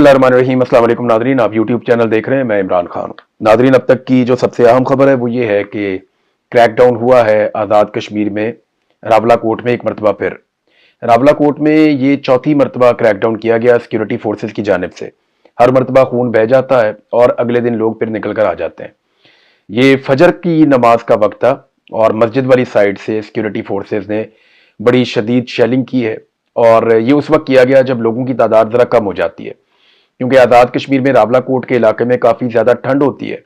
बिस्मिल्लाहिर्रहमानिर्रहीम। अस्सलाम वालेकुम नादरीन, आप यूट्यूब चैनल देख रहे हैं, मैं इमरान खान हूँ। नादरीन, अब तक की जो सबसे अहम खबर है वो ये है कि क्रैकडाउन हुआ है आज़ाद कश्मीर में, रावला कोट में एक मरतबा फिर। रावला कोट में ये चौथी मरतबा क्रैकडाउन किया गया सिक्योरिटी फोर्सेज की जानिब से। हर मरतबा खून बह जाता है और अगले दिन लोग फिर निकल कर आ जाते हैं। ये फजर की नमाज का वक्त था और मस्जिद वाली साइड से सिक्योरिटी फोर्सेज ने बड़ी शदीद शेलिंग की है और ये उस वक्त किया गया जब लोगों की तादाद ज़रा कम हो जाती है, क्योंकि आज़ाद कश्मीर में रावला कोट के इलाके में काफ़ी ज़्यादा ठंड होती है,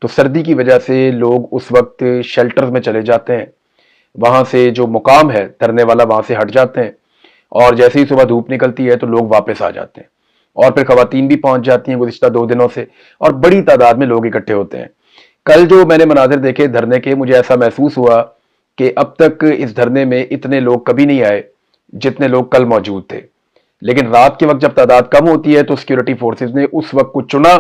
तो सर्दी की वजह से लोग उस वक्त शेल्टर्स में चले जाते हैं। वहाँ से जो मुकाम है धरने वाला, वहाँ से हट जाते हैं और जैसे ही सुबह धूप निकलती है तो लोग वापस आ जाते हैं और फिर खवातीन भी पहुँच जाती हैं गुज़िश्ता 2 दिनों से, और बड़ी तादाद में लोग इकट्ठे होते हैं। कल जो मैंने मनाजिर देखे धरने के, मुझे ऐसा महसूस हुआ कि अब तक इस धरने में इतने लोग कभी नहीं आए जितने लोग कल मौजूद थे। लेकिन रात के वक्त जब तादाद कम होती है तो सिक्योरिटी फोर्सेज ने उस वक्त को चुना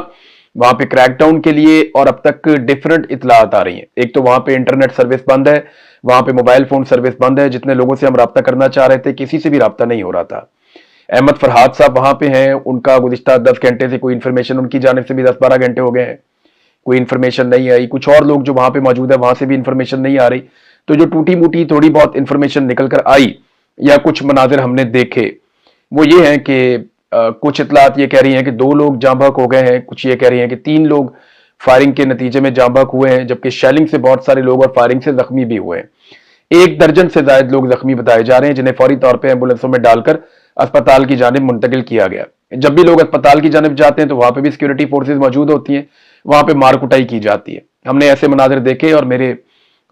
वहां पे क्रैकडाउन के लिए, और अब तक डिफरेंट इतलात आ रही हैं। एक तो वहां पे इंटरनेट सर्विस बंद है, वहां पे मोबाइल फोन सर्विस बंद है। जितने लोगों से हम रब्ता करना चाह रहे थे किसी से भी रब्ता नहीं हो रहा था। अहमद फरहाद साहब वहां पे हैं, उनका गुज़िश्ता 10 घंटे से कोई इन्फॉर्मेशन, उनकी जानिब से भी 10-12 घंटे हो गए हैं, कोई इन्फॉर्मेशन नहीं आई। कुछ और लोग जो वहां पे मौजूद है वहां से भी इन्फॉर्मेशन नहीं आ रही। तो जो टूटी मूटी थोड़ी बहुत इन्फॉर्मेशन निकल कर आई या कुछ मनाजिर हमने देखे वो ये है कि कुछ इतलात ये कह रही हैं कि 2 लोग जाँ बहक हो गए हैं, कुछ ये कह रही हैं कि 3 लोग फायरिंग के नतीजे में जाँ बहक हुए हैं, जबकि शेलिंग से बहुत सारे लोग और फायरिंग से जख्मी भी हुए हैं। 1 दर्जन से ज्यादा लोग जख्मी बताए जा रहे हैं, जिन्हें फौरी तौर पर एम्बुलेंसों में डालकर अस्पताल की जानिब मुंतकिल किया गया। जब भी लोग अस्पताल की जानिब जाते हैं तो वहां पर भी सिक्योरिटी फोर्सेज मौजूद होती हैं, वहां पर मार कुटाई की जाती है। हमने ऐसे मनाजिर देखे और मेरे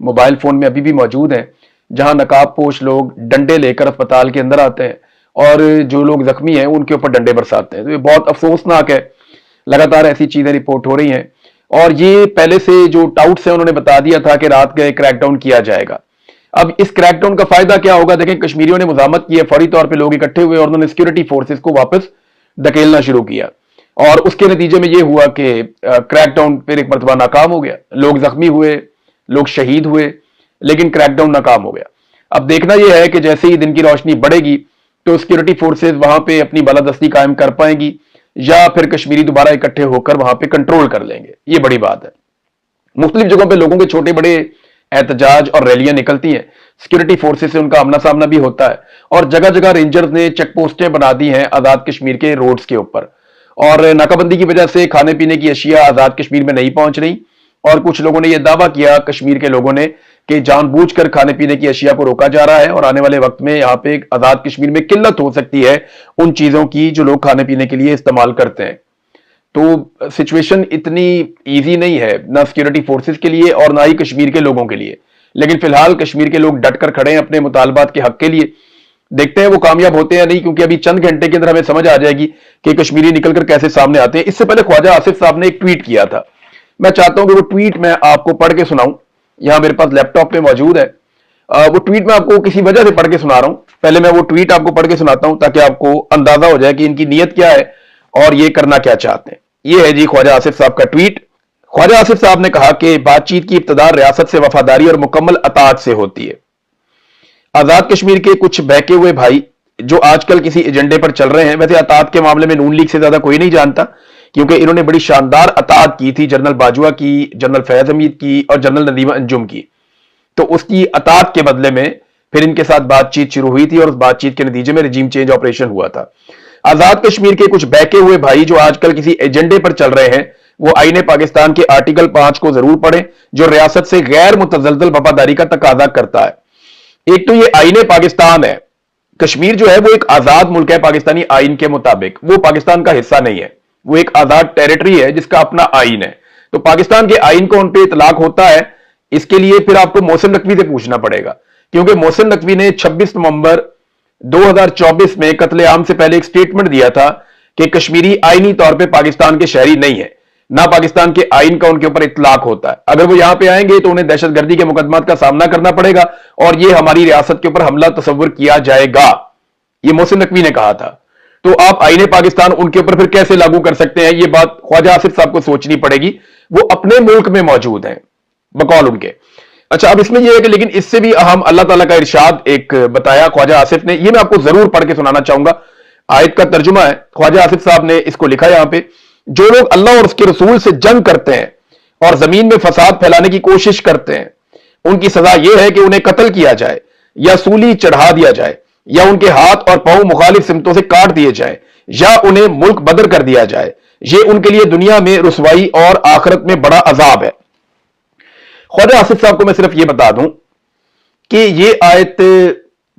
मोबाइल फोन में अभी भी मौजूद हैं, जहां नकाब पोश लोग डंडे लेकर अस्पताल के अंदर आते हैं और जो लोग जख्मी हैं उनके ऊपर डंडे बरसाते हैं। तो ये बहुत अफसोसनाक है। लगातार ऐसी चीजें रिपोर्ट हो रही हैं और ये पहले से जो टाउट्स हैं उन्होंने बता दिया था कि रात गए क्रैकडाउन किया जाएगा। अब इस क्रैकडाउन का फायदा क्या होगा? देखें, कश्मीरियों ने मुजामत की है, फौरी तौर पर लोग इकट्ठे हुए और उन्होंने सिक्योरिटी फोर्सेज को वापस धकेलना शुरू किया और उसके नतीजे में यह हुआ कि क्रैकडाउन फिर एक मरतबा नाकाम हो गया। लोग जख्मी हुए, लोग शहीद हुए, लेकिन क्रैकडाउन नाकाम हो गया। अब देखना यह है कि जैसे ही दिन की रोशनी बढ़ेगी तो सिक्योरिटी फोर्सेज वहां पे अपनी बालादस्ती कायम कर पाएंगी या फिर कश्मीरी दोबारा इकट्ठे होकर वहां पे कंट्रोल कर लेंगे। ये बड़ी बात है। मुख्तलिफ जगहों पे लोगों के छोटे बड़े एहतजाज और रैलियां निकलती हैं, सिक्योरिटी फोर्सेज से उनका आमना सामना भी होता है और जगह जगह रेंजर्स ने चेक पोस्टें बना दी हैं आजाद कश्मीर के रोड्स के ऊपर, और नाकाबंदी की वजह से खाने पीने की अशिया आजाद कश्मीर में नहीं पहुंच रही। और कुछ लोगों ने यह दावा किया, कश्मीर के लोगों ने, कि जानबूझकर खाने पीने की अशिया को रोका जा रहा है और आने वाले वक्त में यहाँ पे आजाद कश्मीर में किल्लत हो सकती है उन चीजों की जो लोग खाने पीने के लिए इस्तेमाल करते हैं। तो सिचुएशन इतनी इजी नहीं है, ना सिक्योरिटी फोर्सेज के लिए और ना ही कश्मीर के लोगों के लिए। लेकिन फिलहाल कश्मीर के लोग डट कर खड़े हैं अपने मुतालबात के हक के लिए। देखते हैं वो कामयाब होते हैं नहीं, क्योंकि अभी चंद घंटे के अंदर हमें समझ आ जाएगी कि कश्मीरी निकलकर कैसे सामने आते हैं। इससे पहले ख्वाजा आसिफ साहब ने एक ट्वीट किया था, मैं चाहता हूं कि वो ट्वीट मैं आपको पढ़ के सुनाऊं। यहां मेरे पास लैपटॉप पे मौजूद है। वो ट्वीट मैं आपको किसी वजह से पढ़ के सुना रहा हूं। पहले मैं वो ट्वीट आपको पढ़ के सुनाता हूं ताकि आपको अंदाजा हो जाए कि इनकी नीयत क्या है और ये करना क्या चाहते हैं। ये है जी ख्वाजा आसिफ साहब का ट्वीट। ख्वाजा आसिफ साहब ने कहा कि बातचीत की इब्तिदा रियासत से वफादारी और मुकम्मल अताअत से होती है। आजाद कश्मीर के कुछ बहके हुए भाई जो आजकल किसी एजेंडे पर चल रहे हैं, वैसे अताअत के मामले में नून लीग से ज्यादा कोई नहीं जानता, क्योंकि इन्होंने बड़ी शानदार अताअत की थी जनरल बाजवा की, जनरल फैज हमीद की और जनरल नदीमा अंजुम की। तो उसकी अताअत के बदले में फिर इनके साथ बातचीत शुरू हुई थी और उस बातचीत के नतीजे में रिजीम चेंज ऑपरेशन हुआ था। आजाद कश्मीर के कुछ बहके हुए भाई जो आजकल किसी एजेंडे पर चल रहे हैं, वो आईने पाकिस्तान के आर्टिकल 5 को जरूर पढ़ें, जो रियासत से गैर मुतजलजल वफादारी का तकाजा करता है। एक तो ये आईने पाकिस्तान है, कश्मीर जो है वो एक आजाद मुल्क है पाकिस्तानी आइन के मुताबिक, वो पाकिस्तान का हिस्सा नहीं है, वो एक आजाद टेरिटरी है जिसका अपना आइन है। तो पाकिस्तान के आइन को उन पे इतलाक होता है। इसके लिए फिर आपको मोहसिन नकवी से पूछना पड़ेगा, क्योंकि मोहसिन नकवी ने 26 नवंबर 2024 में कत्ले आम से पहले एक स्टेटमेंट दिया था कि कश्मीरी आईनी तौर पे पाकिस्तान के शहरी नहीं है, ना पाकिस्तान के आइन का उनके ऊपर इतलाक होता है। अगर वो यहां पे आएंगे तो उन्हें दहशतगर्दी के मुकदमात का सामना करना पड़ेगा और ये हमारी रियासत के ऊपर हमला तस्वुर किया जाएगा, ये मोहसिन नकवी ने कहा था। तो आप आईने पाकिस्तान उनके ऊपर फिर कैसे लागू कर सकते हैं? ये बात ख्वाजा आसिफ साहब को सोचनी पड़ेगी। वो अपने मुल्क में मौजूद हैं बकौल उनके। अच्छा, अब इसमें यह है कि लेकिन इससे भी अहम अल्लाह ताला का इरशाद एक बताया ख्वाजा आसिफ ने, ये मैं आपको जरूर पढ़ के सुनाना चाहूंगा। आयत का तर्जुमा है, ख्वाजा आसिफ साहब ने इसको लिखा यहां पे, जो लोग अल्लाह और उसके रसूल से जंग करते हैं और जमीन में फसाद फैलाने की कोशिश करते हैं, उनकी सजा यह है कि उन्हें कत्ल किया जाए या सूली चढ़ा दिया जाए या उनके हाथ और पांव मुखालिफ सिमतों से काट दिए जाए या उन्हें मुल्क बदर कर दिया जाए। यह उनके लिए दुनिया में रुसवाई और आखिरत में बड़ा अजाब है। ख्वाजा आसिफ साहब को मैं सिर्फ यह बता दूं कि यह आयत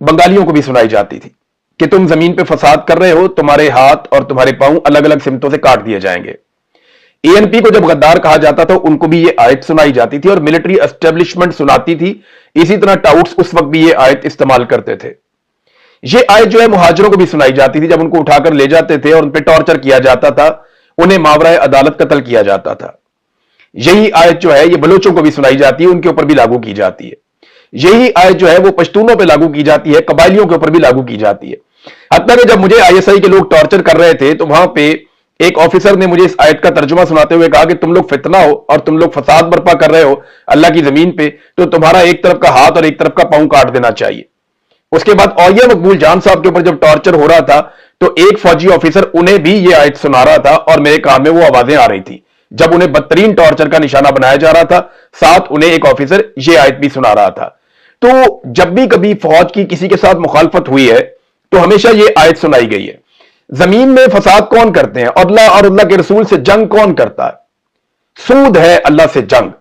बंगालियों को भी सुनाई जाती थी कि तुम जमीन पे फसाद कर रहे हो, तुम्हारे हाथ और तुम्हारे पांव अलग अलग सिमतों से काट दिए जाएंगे। एएनपी को जब गद्दार कहा जाता था उनको भी ये आयत सुनाई जाती थी और मिलिट्री एस्टेब्लिशमेंट सुनाती थी। इसी तरह टाउट्स उस वक्त भी ये आयत इस्तेमाल करते थे। ये आयत जो है मुहाजिरों को भी सुनाई जाती थी, जब उनको उठाकर ले जाते थे और उन पर टॉर्चर किया जाता था, उन्हें मावराए अदालत कत्ल किया जाता था। यही आयत जो है ये बलोचों को भी सुनाई जाती है, उनके ऊपर भी लागू की जाती है। यही आयत जो है वो पश्तूनों पर लागू की जाती है, कबायलियों के ऊपर भी लागू की जाती है। हत्ता कि जब मुझे आईएसआई के लोग टॉर्चर कर रहे थे तो वहां पे एक ऑफिसर ने मुझे इस आयत का तर्जुमा सुनाते हुए कहा कि तुम लोग फितना हो और तुम लोग फसाद बर्पा कर रहे हो अल्लाह की जमीन पे, तो तुम्हारा एक तरफ का हाथ और एक तरफ का पांव काट देना चाहिए। उसके बाद औलिया मकबूल जान साहब के ऊपर जब टॉर्चर हो रहा था तो एक फौजी ऑफिसर उन्हें भी यह आयत सुना रहा था और मेरे कान में वो आवाजें आ रही थी जब उन्हें बदतरीन टॉर्चर का निशाना बनाया जा रहा था, साथ उन्हें एक ऑफिसर यह आयत भी सुना रहा था। तो जब भी कभी फौज की किसी के साथ मुखालफत हुई है तो हमेशा यह आयत सुनाई गई है। जमीन में फसाद कौन करते हैं अल्लाह और अल्लाह के रसूल से जंग कौन करता है? सूद है अल्लाह से जंग।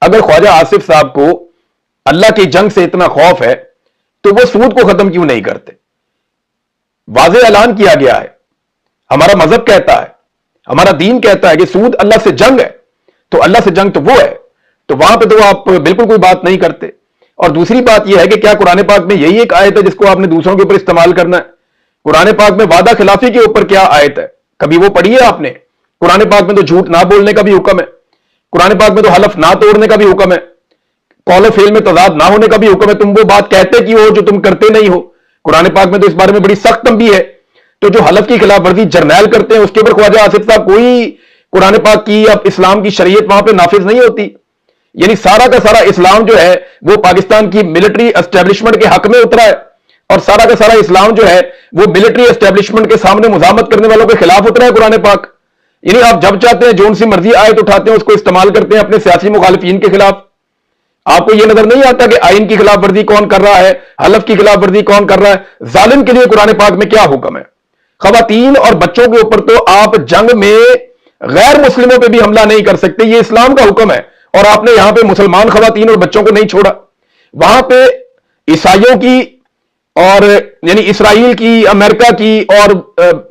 अगर ख्वाजा आसिफ साहब को अल्लाह की जंग से इतना खौफ है तो वो सूद को खत्म क्यों नहीं करते? वाज़ेह ऐलान किया गया है, हमारा मजहब कहता है, हमारा दीन कहता है कि सूद अल्लाह से जंग है, तो अल्लाह से जंग तो वो है, तो वहां पे तो आप बिल्कुल कोई बात नहीं करते। और दूसरी बात यह है कि क्या कुरान पाक में यही एक आयत है जिसको आपने दूसरों के ऊपर इस्तेमाल करना है? कुरान पाक में वादा खिलाफी के ऊपर क्या आयत है? कभी वो पढ़ी है आपने? कुरान पाक में तो झूठ ना बोलने का भी हुक्म है, कुरान पाक में तो हलफ ना तोड़ने का भी हुक्म है, कौलो फेल में तजाद ना होने का भी हुक्म है। तुम वो बात कहते कि हो जो तुम करते नहीं हो। कुरान पाक में तो इस बारे में बड़ी सख्त तंबीह है। तो जो हलफ की खिलाफ वर्जी जर्नैल करते हैं उसके ऊपर ख्वाजा आसिफ साहब कोई कुरान पाक की या इस्लाम की शरीयत वहां पर नाफिज नहीं होती। यानी सारा का सारा इस्लाम जो है वो पाकिस्तान की मिलिट्री एस्टेब्लिशमेंट के हक में उतरा है और सारा का सारा इस्लाम जो है वो मिलिट्री एस्टेब्लिशमेंट के सामने मुजामत करने वालों के खिलाफ उतरा है कुरान पाक। यानी आप जब चाहते हैं जोन सी मर्जी आयत उठाते हैं उसको इस्तेमाल करते हैं अपने सियासी मुखालिफिन के खिलाफ। आपको यह नजर नहीं आता कि आइन की खिलाफ वर्जी कौन कर रहा है, हलफ की खिलाफ वर्जी कौन कर रहा है? जालिम के लिए कुरान पाक में क्या हुक्म है? खवातीन और बच्चों के ऊपर तो आप जंग में गैर मुस्लिमों पर भी हमला नहीं कर सकते, यह इस्लाम का हुक्म है। और आपने यहां पे मुसलमान खवातीन और बच्चों को नहीं छोड़ा। वहां पे ईसाइयों की और यानी इसराइल की, अमेरिका की और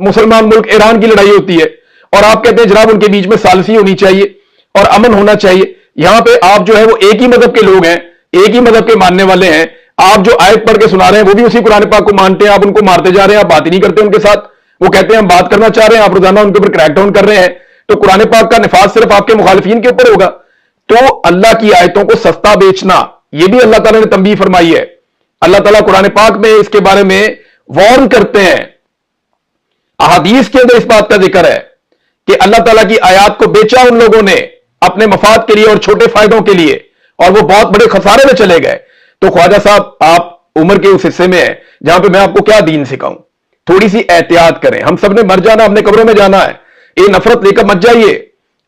मुसलमान मुल्क ईरान की लड़ाई होती है और आप कहते हैं जनाब उनके बीच में सालसी होनी चाहिए और अमन होना चाहिए। यहां पे आप जो है वो एक ही मजहब के लोग हैं, एक ही मजहब के मानने वाले हैं। आप जो आयत पढ़ के सुना रहे हैं वो भी उसी कुरान पाक को मानते हैं, आप उनको मारते जा रहे हैं, आप बात ही नहीं करते उनके साथ। वो कहते हैं हम बात करना चाह रहे हैं, आप रोजाना उनके ऊपर क्रैकडाउन कर रहे हैं। तो कुरान पाक का निफाज सिर्फ आपके मुखालिफिन के ऊपर होगा। तो अल्लाह की आयतों को सस्ता बेचना यह भी अल्लाह ताला ने तंबीह फरमाई है। अल्लाह ताला कुरान पाक में इसके बारे में वार्न करते हैं। अहादीस के अंदर इस बात का जिक्र है कि अल्लाह ताला की आयत को बेचा उन लोगों ने अपने मफाद के लिए और छोटे फायदों के लिए और वो बहुत बड़े खसारे में चले गए। तो ख्वाजा साहब आप उम्र के उस हिस्से में है जहां पे मैं आपको क्या दीन सिखाऊं? थोड़ी सी एहतियात करें, हम सब ने मर जाना, अपने कब्रों में जाना है। ये नफरत लेकर मत जाइए,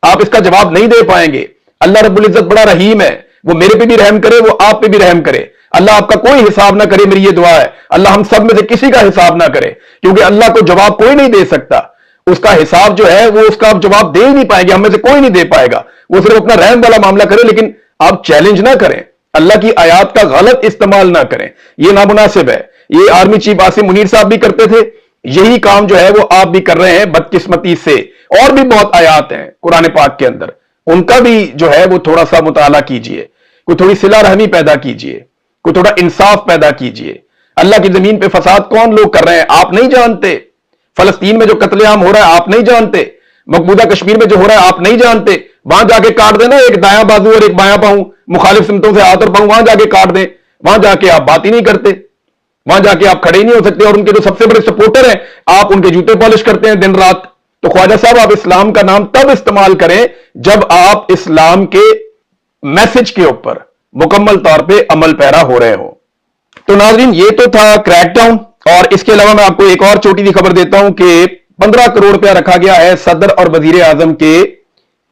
आप इसका जवाब नहीं दे पाएंगे। अल्लाह रब्बुल इज्जत बड़ा रहीम है, वो मेरे पे भी रहम करे, वो आप पे भी रहम करे। अल्लाह आपका कोई हिसाब ना करे, मेरी ये दुआ है। अल्लाह हम सब में से किसी का हिसाब ना करे, क्योंकि अल्लाह को जवाब कोई नहीं दे सकता। उसका हिसाब जो है वो उसका आप जवाब दे ही नहीं पाएंगे, हम में से कोई नहीं दे पाएगा। वो सिर्फ अपना रहम वाला मामला करे, लेकिन आप चैलेंज ना करें, अल्लाह की आयत का गलत इस्तेमाल ना करें, ये नामुनासिब है। ये आर्मी चीफ आसिम मुनीर साहब भी करते थे, यही काम जो है वो आप भी कर रहे हैं बदकिस्मती से। और भी बहुत आयात हैं कुरान पाक के अंदर, उनका भी जो है वो थोड़ा सा मुताला कीजिए, कोई थोड़ी सिला रहमी पैदा कीजिए, कोई थोड़ा इंसाफ पैदा कीजिए। अल्लाह की जमीन पे फसाद कौन लोग कर रहे हैं आप नहीं जानते। फलस्तीन में जो कत्लेआम हो रहा है आप नहीं जानते, मकबूजा कश्मीर में जो हो रहा है आप नहीं जानते। वहां जाके काट देना एक दायां बाजू और एक बायां पांव, मुखालिफ सिमतों से हाथ और पांव, वहां जाके काट दें। वहां जाके आप बात ही नहीं करते, वहां जाके आप खड़े ही नहीं हो सकते, और उनके जो सबसे बड़े सपोर्टर हैं आप उनके जूते पॉलिश करते हैं दिन रात। तो ख्वाजा साहब आप इस्लाम का नाम तब इस्तेमाल करें जब आप इस्लाम के मैसेज के ऊपर मुकम्मल तौर पे अमल पैरा हो रहे हो। तो नाज़रीन ये तो था क्रैकडाउन, और इसके अलावा मैं आपको एक और छोटी सी खबर देता हूं कि 15 करोड़ रुपया रखा गया है सदर और वजीर आजम के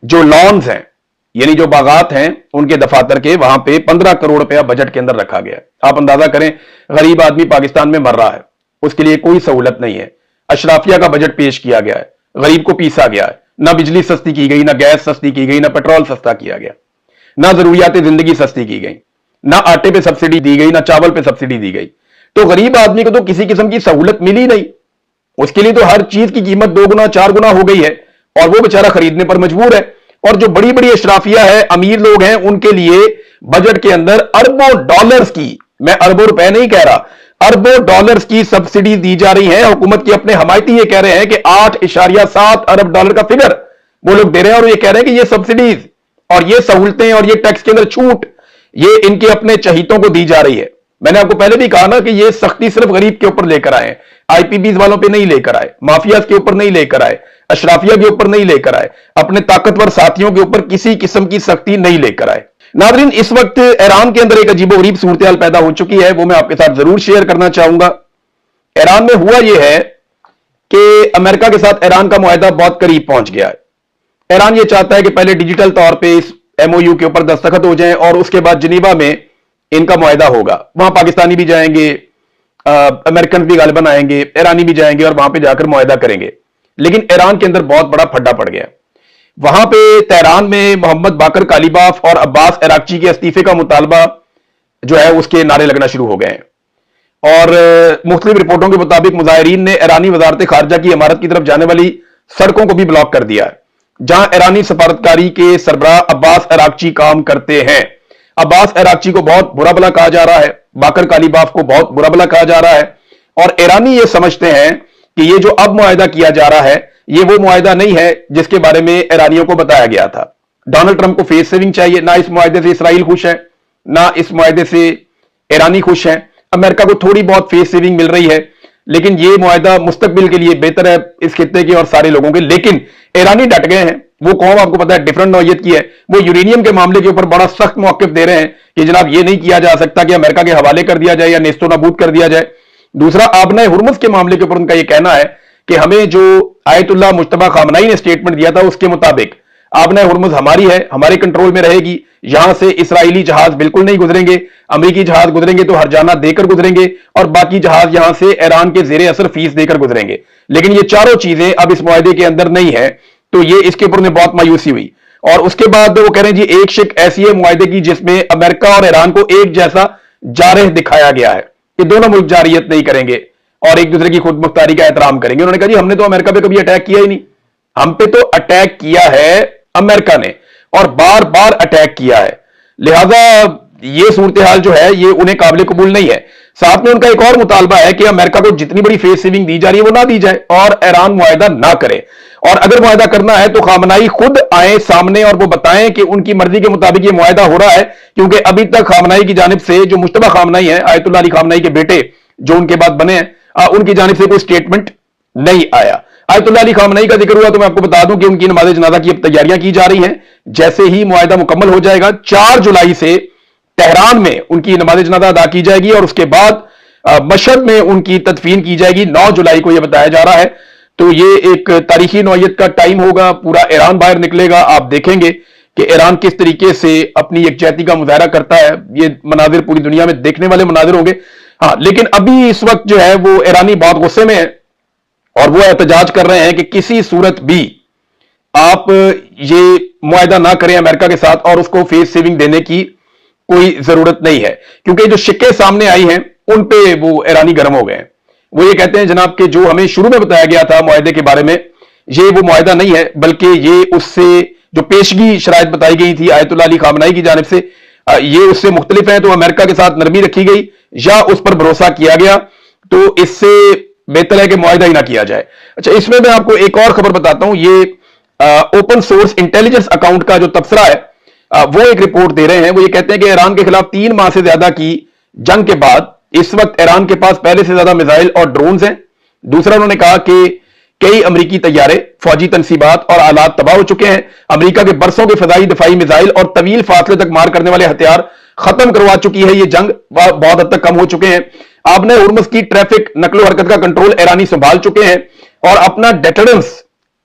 जो लॉन्स हैं, यानी जो बागात हैं उनके दफातर के, वहां पे 15 करोड़ रुपया बजट के अंदर रखा गया है। आप अंदाजा करें, गरीब आदमी पाकिस्तान में मर रहा है, उसके लिए कोई सहूलत नहीं है। अशराफिया का बजट पेश किया गया है, गरीब को पीसा गया है, ना बिजली सस्ती की गई, ना गैस सस्ती की गई, ना पेट्रोल सस्ता किया गया, ना जरूरियात जिंदगी सस्ती की गई, ना आटे पे सब्सिडी दी गई, ना चावल पे सब्सिडी दी गई। तो गरीब आदमी को तो किसी किस्म की सहूलत मिली नहीं, उसके लिए तो हर चीज की कीमत 2 गुना 4 गुना हो गई है और वो बेचारा खरीदने पर मजबूर है। और जो बड़ी बड़ी अशराफिया है, अमीर लोग हैं, उनके लिए बजट के अंदर अरबों डॉलर्स की, मैं अरबों रुपए नहीं कह रहा, अरबों डॉलर्स की सब्सिडी दी जा रही है। हुकूमत के अपने हमायती ये कह रहे हैं कि 8.7 अरब डॉलर का फिगर वो लोग दे रहे हैं और ये कह रहे हैं कि ये सब्सिडीज और ये सहूलतें और ये टैक्स के अंदर छूट ये इनके अपने चहीतों को दी जा रही है। मैंने आपको पहले भी कहा ना कि ये सख्ती सिर्फ गरीब के ऊपर लेकर आए, आईपीबीज वालों पे नहीं लेकर आए, माफियाज के ऊपर नहीं लेकर आए, अशराफिया के ऊपर नहीं लेकर आए, अपने ताकतवर साथियों के ऊपर किसी किस्म की सख्ती नहीं लेकर आए। नादरीन, इस वक्त ईरान के अंदर एक अजीबोगरीब सूरत पैदा हो चुकी है, वो मैं आपके साथ जरूर शेयर करना चाहूंगा। ईरान में हुआ यह है कि अमेरिका के साथ ईरान का मुआहदा बहुत करीब पहुंच गया है। ईरान ये चाहता है कि पहले डिजिटल तौर पे इस एमओयू के ऊपर दस्तखत हो जाएं और उसके बाद जिनीवा में इनका मुआहदा होगा। वहां पाकिस्तानी भी जाएंगे, अमेरिकन भी गालिबन आएंगे, ईरानी भी जाएंगे और वहां पे जाकर मुआहदा करेंगे। लेकिन ईरान के अंदर बहुत बड़ा फड्डा पड़ गया। वहां पे तेहरान में मोहम्मद बाकर कालीबाफ और अब्बास अराक्ची के इस्तीफे का मुतालबा जो है उसके नारे लगना शुरू हो गए हैं और मुख्तलिफ रिपोर्टों के मुताबिक मुजाहिरीन ने ईरानी वजारत खारजा की इमारत की तरफ जाने वाली सड़कों को भी ब्लॉक कर दिया है, जहां ईरानी सफारतकारी के सरबराह अब्बास अराक्ची काम करते हैं। अब्बास अराक्ची को बहुत बुरा भला कहा जा रहा है, बाकर कालीबाफ को बहुत बुरा भला कहा जा रहा है और ईरानी ये समझते हैं कि ये जो अब मुआहदा किया जा रहा है ये वो मुआहदा नहीं है जिसके बारे में ईरानियों को बताया गया था। डोनाल्ड ट्रंप को फेस सेविंग चाहिए, ना इस मुआहदे से इसराइल खुश है, ना इस मुआहदे से ईरानी खुश है। अमेरिका को थोड़ी बहुत फेस सेविंग मिल रही है, लेकिन ये मुआहदा मुस्तकबिल के लिए बेहतर है इस खित्ते के और सारे लोगों के। लेकिन ईरानी डट गए हैं, वो कौम आपको पता है डिफरेंट नौयत की है। वो यूरेनियम के मामले के ऊपर बड़ा सख्त मौक़िफ़ दे रहे हैं कि जनाब ये नहीं किया जा सकता कि अमेरिका के हवाले कर दिया जाए या नेस्तो नाबूद कर दिया जाए। दूसरा, आबना हुर्मुज के मामले के ऊपर उनका यह कहना है कि हमें जो आयतुल्लाह मुज्तबा खामनाई ने स्टेटमेंट दिया था उसके मुताबिक आबना हुर्मुज हमारी है, हमारे कंट्रोल में रहेगी, यहां से इसराइली जहाज बिल्कुल नहीं गुजरेंगे, अमेरिकी जहाज गुजरेंगे तो हरजाना देकर गुजरेंगे और बाकी जहाज यहां से ईरान के जेरे असर फीस देकर गुजरेंगे। लेकिन ये चारों चीजें अब इस मुआहदे के अंदर नहीं है, तो ये इसके ऊपर उन्हें बहुत मायूसी हुई। और उसके बाद वो कह रहे हैं जी एक शिक ऐसी है मुआहदे की जिसमें अमेरिका और ईरान को एक जैसा जारह दिखाया गया है कि दोनों मुल्क जारियत नहीं करेंगे और एक दूसरे की खुद मुख्तारी का एहतराम करेंगे। उन्होंने कहा जी हमने तो अमेरिका पे कभी अटैक किया ही नहीं, हम पे तो अटैक किया है अमेरिका ने और बार बार अटैक किया है, लिहाजा ये सूरत हाल जो है ये उन्हें काबिल कबूल नहीं है। साथ में उनका एक और मुतालबा है कि अमेरिका को जितनी बड़ी फेस सेविंग दी जा रही है वो ना दी जाए और ईरान मुआहदा ना करे, और अगर मुआहदा करना है तो खामनाई खुद आए सामने और वो बताएं कि उनकी मर्जी के मुताबिक ये मुआहदा हो रहा है। क्योंकि अभी तक खामनाई की जानिब से जो मुश्तबा खामनाई है, आयतुल्लाह अली खामनाई के बेटे जो उनके बाद बने हैं, उनकी जानिब से कोई स्टेटमेंट नहीं आया। आयतुल्लाह अली खामनाई का जिक्र हुआ तो मैं आपको बता दूं कि उनकी नमाज जनाजा की अब तैयारियां की जा रही हैं। जैसे ही मुआहदा मुकम्मल हो जाएगा 4 जुलाई से तेहरान में उनकी नमाज जनाजा अदा की जाएगी और उसके बाद मशहद में उनकी तदफीन की जाएगी। 9 जुलाई को यह बताया जा रहा है। तो ये एक तारीखी नौयत का टाइम होगा, पूरा ईरान बाहर निकलेगा। आप देखेंगे कि ईरान किस तरीके से अपनी यकजहती का मुजाहरा करता है। ये मनाजिर पूरी दुनिया में देखने वाले मनाजिर होंगे। हाँ, लेकिन अभी इस वक्त जो है वो ईरानी बहुत गुस्से में है और वो एहतजाज कर रहे हैं कि किसी सूरत भी आप ये मुआहदा ना करें अमेरिका के साथ और उसको फेस सेविंग देने की कोई जरूरत नहीं है, क्योंकि जो शिक्के सामने आई हैं उन पे वो ईरानी गर्म हो गए हैं। वो ये कहते हैं जनाब कि जो हमें शुरू में बताया गया था मुआहदे के बारे में, ये वो मुआहदा नहीं है, बल्कि ये उससे जो पेशगी शराइत बताई गई थी आयतुल्लाह अली खामनाई की जानिब से, ये उससे मुख्तलिफ है। तो अमेरिका के साथ नरमी रखी गई या उस पर भरोसा किया गया, तो इससे बेहतर है कि मुआहदा ही ना किया जाए। अच्छा, इसमें मैं आपको एक और खबर बताता हूं। ये ओपन सोर्स इंटेलिजेंस अकाउंट का जो तबसरा है वो एक रिपोर्ट दे रहे हैं। वो ये कहते हैं कि ईरान के खिलाफ 3 माह से ज्यादा की जंग के बाद इस वक्त ईरान के पास पहले से ज्यादा मिसाइल और ड्रोन्स हैं। दूसरा, उन्होंने कहा कि कई अमरीकी तैयारे, फौजी तनसीबात और आलात तबाह हो चुके हैं। अमेरिका के बरसों के फदाई दिफाई मिसाइल और तवील फासले तक मार करने वाले हथियार खत्म करवा चुकी है ये जंग, बहुत हद तक कम हो चुके हैं। आपने हुर्मुज़ की ट्रैफिक नकलो हरकत का कंट्रोल ईरानी संभाल चुके हैं और अपना डेटरेंस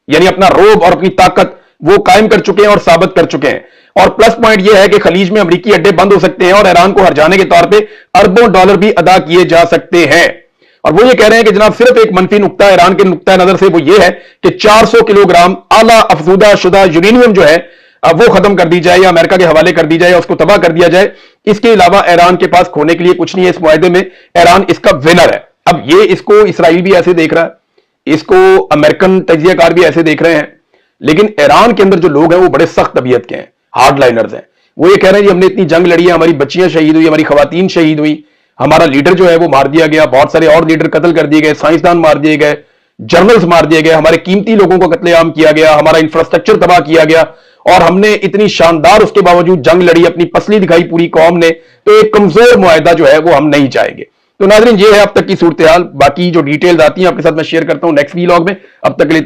यानी अपना रोब और अपनी ताकत वो कायम कर चुके हैं और साबित कर चुके हैं। और प्लस पॉइंट यह है कि खलीज में अमरीकी अड्डे बंद हो सकते हैं और ईरान को हरजाने के तौर पर अरबों डॉलर भी अदा किए जा सकते हैं। और वो ये कह रहे हैं कि जनाब सिर्फ एक मनफी नुक्ता ईरान के नुक्ता नजर से वो ये है कि 400 किलोग्राम आला अफजूदा शुदा यूरेनियम जो है वो खत्म कर दी जाए या अमेरिका के हवाले कर दी जाए या उसको तबाह कर दिया जाए। इसके अलावा ईरान के पास खोने के लिए कुछ नहीं है इस मुआहदे में। ईरान इसका विनर है। अब ये इसको इसराइल भी ऐसे देख रहा है, इसको अमेरिकन तजियाकार भी ऐसे देख रहे हैं, लेकिन ईरान के अंदर जो लोग हैं वो बड़े सख्त तबीयत के हैं, हार्ड लाइनर्स हैं। वो ये कह रहे हैं जी हमने इतनी जंग लड़ी है, हमारी बच्चियां शहीद हुई, हमारी खवातीन शहीद हुई, हमारा लीडर जो है वो मार दिया गया, बहुत सारे और लीडर कत्ल कर दिए गए, साइंसदान मार दिए गए, जर्नल्स मार दिए गए, हमारे कीमती लोगों को कत्लेआम किया गया, हमारा इंफ्रास्ट्रक्चर तबाह किया गया और हमने इतनी शानदार उसके बावजूद जंग लड़ी, अपनी पसली दिखाई पूरी कौम ने। तो एक कमजोर मुआहदा जो है वो हम नहीं चाहेंगे। तो नाज़रीन ये है अब तक की सूरत हाल। बाकी जो डिटेल्स आती हैं आपके साथ मैं शेयर करता हूं नेक्स्ट वीलॉग में। अब तक के लिए